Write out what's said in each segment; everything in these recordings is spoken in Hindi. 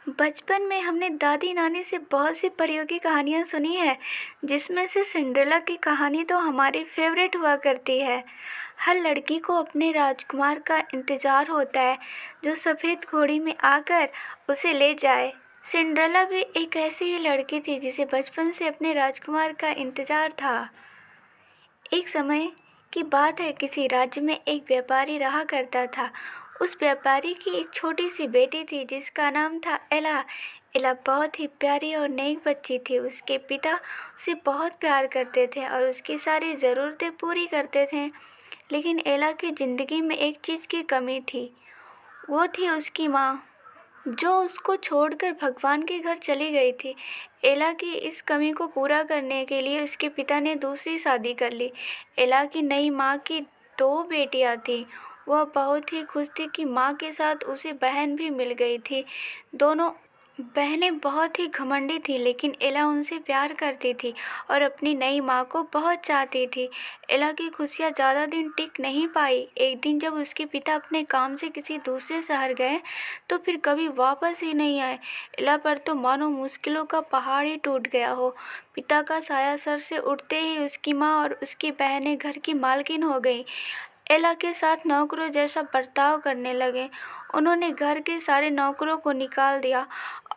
बचपन में हमने दादी नानी से बहुत सी परियों की कहानियाँ सुनी है, जिसमें से सिंड्रेला की कहानी तो हमारी फेवरेट हुआ करती है। हर लड़की को अपने राजकुमार का इंतज़ार होता है, जो सफ़ेद घोड़ी में आकर उसे ले जाए। सिंड्रेला भी एक ऐसी ही लड़की थी जिसे बचपन से अपने राजकुमार का इंतज़ार था। एक समय की बात है, किसी राज्य में एक व्यापारी रहा करता था। उस व्यापारी की एक छोटी सी बेटी थी जिसका नाम था एला। एला बहुत ही प्यारी और नेक बच्ची थी। उसके पिता उसे बहुत प्यार करते थे और उसकी सारी ज़रूरतें पूरी करते थे। लेकिन एला की ज़िंदगी में एक चीज़ की कमी थी। वो थी उसकी माँ, जो उसको छोड़कर भगवान के घर चली गई थी। एला की इस कमी को पूरा करने के लिए उसके पिता ने दूसरी शादी कर ली। एला की नई माँ की दो बेटियां थीं। वह बहुत ही खुश थी कि माँ के साथ उसे बहन भी मिल गई थी। दोनों बहनें बहुत ही घमंडी थीं, लेकिन एला उनसे प्यार करती थी और अपनी नई माँ को बहुत चाहती थी। एला की खुशियाँ ज़्यादा दिन टिक नहीं पाई। एक दिन जब उसके पिता अपने काम से किसी दूसरे शहर गए तो फिर कभी वापस ही नहीं आए। एला पर तो मानो मुश्किलों का पहाड़ ही टूट गया हो। पिता का साया सर से उठते ही उसकी माँ और उसकी बहनें घर की मालकिन हो गईं। एला के साथ नौकरों जैसा बर्ताव करने लगे। उन्होंने घर के सारे नौकरों को निकाल दिया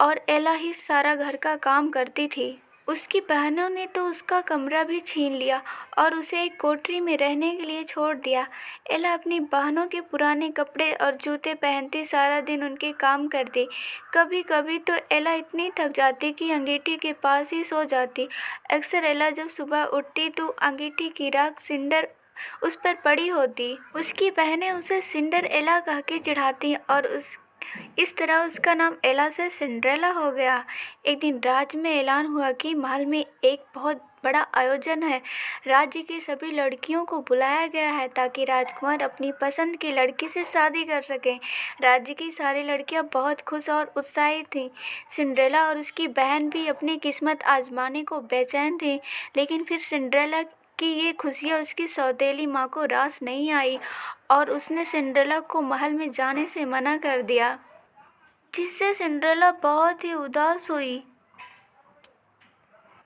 और एला ही सारा घर का काम करती थी। उसकी बहनों ने तो उसका कमरा भी छीन लिया और उसे एक कोठरी में रहने के लिए छोड़ दिया। एला अपनी बहनों के पुराने कपड़े और जूते पहनती सारा दिन उनके काम करती। कभी कभी तो एला इतनी थक जाती कि अंगीठी के पास ही सो जाती। अक्सर एला जब सुबह उठती तो अंगीठी की राख सिंडर उस पर पड़ी होती। उसकी बहनें उसे सिंडर एला कह के चिढ़ाती और इस तरह उसका नाम एला से सिंड्रेला हो गया। एक दिन राज्य में ऐलान हुआ कि महल में एक बहुत बड़ा आयोजन है। राज्य की सभी लड़कियों को बुलाया गया है ताकि राजकुमार अपनी पसंद की लड़की से शादी कर सकें। राज्य की सारी लड़कियां बहुत खुश और उत्साहित थीं। सिंड्रेला और उसकी बहन भी अपनी किस्मत आजमाने को बेचैन थी। लेकिन फिर सिंड्रेला कि ये खुशियाँ उसकी सौतेली माँ को रास नहीं आई और उसने सिंड्रेला को महल में जाने से मना कर दिया, जिससे सिंड्रेला बहुत ही उदास हुई।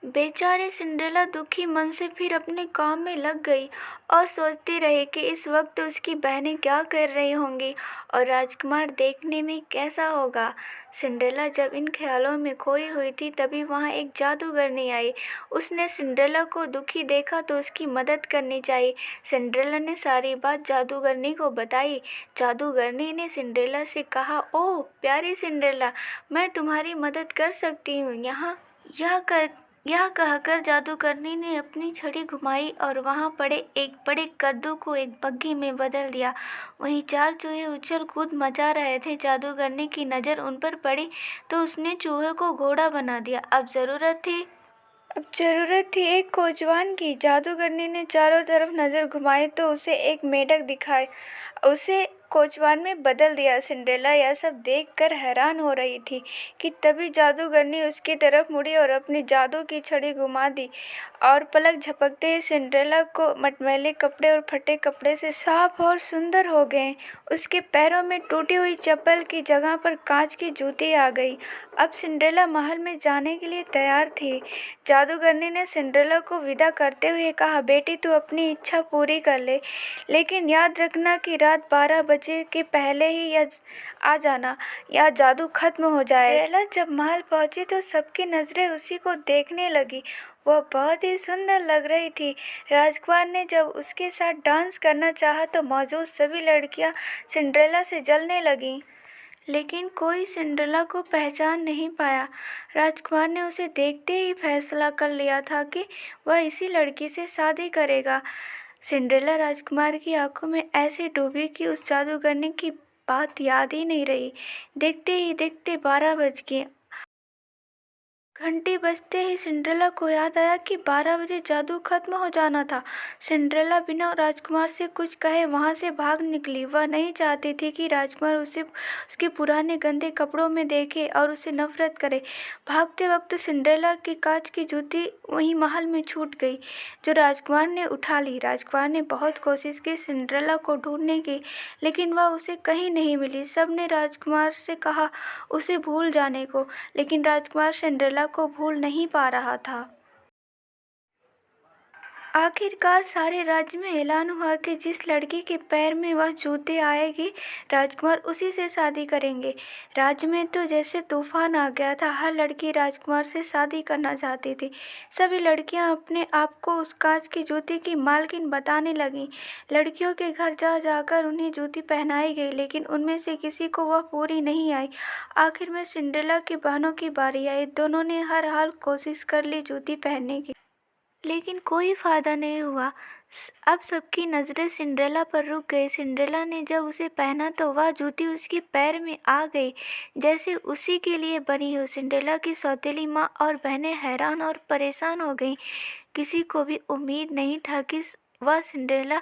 बेचारी सिंड्रेला दुखी मन से फिर अपने काम में लग गई और सोचती रही कि इस वक्त उसकी बहनें क्या कर रही होंगी और राजकुमार देखने में कैसा होगा। सिंड्रेला जब इन ख्यालों में खोई हुई थी तभी वहाँ एक जादूगरनी आई। उसने सिंड्रेला को दुखी देखा तो उसकी मदद करनी चाहिए। सिंड्रेला ने सारी बात जादूगरनी को बताई। जादूगरनी ने सिंड्रेला से कहा, ओह प्यारी सिंड्रेला, मैं तुम्हारी मदद कर सकती हूँ। यह कहकर जादूगरनी ने अपनी छड़ी घुमाई और वहां पड़े एक बड़े कद्दू को एक बग्घी में बदल दिया। वहीं चार चूहे उछल कूद मचा रहे थे। जादूगरनी की नज़र उन पर पड़ी तो उसने चूहे को घोड़ा बना दिया। अब जरूरत थी एक कोजवान की। जादूगरनी ने चारों तरफ नजर घुमाई तो उसे एक मेंढक दिखाई। उसे कोचवान में बदल दिया। सिंड्रेला यह सब देखकर हैरान हो रही थी कि तभी जादूगरनी उसकी तरफ मुड़ी और अपनी जादू की छड़ी घुमा दी और पलक झपकते ही सिंड्रेला को मटमैले कपड़े और फटे कपड़े से साफ और सुंदर हो गए। उसके पैरों में टूटी हुई चप्पल की जगह पर कांच की जूती आ गई। अब सिंड्रेला महल में जाने के लिए तैयार थी। जादूगरनी ने सिंड्रेला को विदा करते हुए कहा, बेटी तू अपनी इच्छा पूरी कर ले, लेकिन याद रखना कि रात 12 बजे के पहले ही यह आ जाना या जादू खत्म हो जाए। सिंड्रेला जब महल पहुंची तो सबकी नजरें उसी को देखने लगी। वह बहुत ही सुंदर लग रही थी। राजकुमार ने जब उसके साथ डांस करना चाहा तो मौजूद सभी लड़कियां सिंड्रेला से जलने लगीं। लेकिन कोई सिंड्रेला को पहचान नहीं पाया। राजकुमार ने उसे देखते ही फैसला कर लिया था कि वह इसी लड़की से शादी करेगा। सिंड्रेला राजकुमार की आंखों में ऐसे डूबी कि उस जादूगरनी की बात याद ही नहीं रही। देखते ही देखते 12 बज गए घंटी बजते ही सिंड्रेला को याद आया कि 12 बजे जादू खत्म हो जाना था। सिंड्रेला बिना राजकुमार से कुछ कहे वहां से भाग निकली। वह नहीं चाहती थी कि राजकुमार उसे उसके पुराने गंदे कपड़ों में देखे और उसे नफरत करे। भागते वक्त सिंड्रेला की कांच की जूती वहीं महल में छूट गई, जो राजकुमार ने उठा ली। राजकुमार ने बहुत कोशिश की सिंड्रेला को ढूंढने की, लेकिन वह उसे कहीं नहीं मिली। सबने राजकुमार से कहा उसे भूल जाने को, लेकिन राजकुमार सिंड्रेला को भूल नहीं पा रहा था। आखिरकार सारे राज्य में ऐलान हुआ कि जिस लड़की के पैर में वह जूते आएगी, राजकुमार उसी से शादी करेंगे। राज्य में तो जैसे तूफान आ गया था। हर लड़की राजकुमार से शादी करना चाहती थी। सभी लड़कियां अपने आप को उस कांच की जूती की मालकिन बताने लगीं। लड़कियों के घर जा जाकर उन्हें जूती पहनाई गई, लेकिन उनमें से किसी को वह पूरी नहीं आई। आखिर में सिंड्रेला की बहनों की बारी आई। दोनों ने हर हाल कोशिश कर ली जूती पहनने की, लेकिन कोई फायदा नहीं हुआ। अब सबकी नज़रें सिंड्रेला पर रुक गई। सिंड्रेला ने जब उसे पहना तो वह जूती उसके पैर में आ गई, जैसे उसी के लिए बनी हो। सिंड्रेला की सौतेली माँ और बहनें हैरान और परेशान हो गईं। किसी को भी उम्मीद नहीं था कि वह सिंड्रेला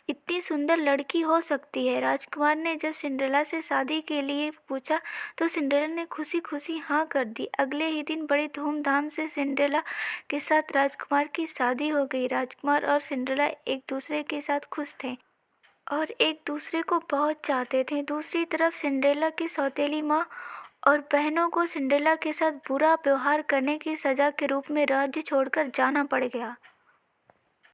इतनी सुंदर लड़की हो सकती है। राजकुमार ने जब सिंड्रेला से शादी के लिए पूछा तो सिंड्रेला ने खुशी खुशी हाँ कर दी। अगले ही दिन बड़ी धूमधाम से सिंड्रेला के साथ राजकुमार की शादी हो गई। राजकुमार और सिंड्रेला एक दूसरे के साथ खुश थे और एक दूसरे को बहुत चाहते थे। दूसरी तरफ सिंड्रेला की सौतेली माँ और बहनों को सिंड्रेला के साथ बुरा व्यवहार करने की सज़ा के रूप में राज्य छोड़कर जाना पड़ गया।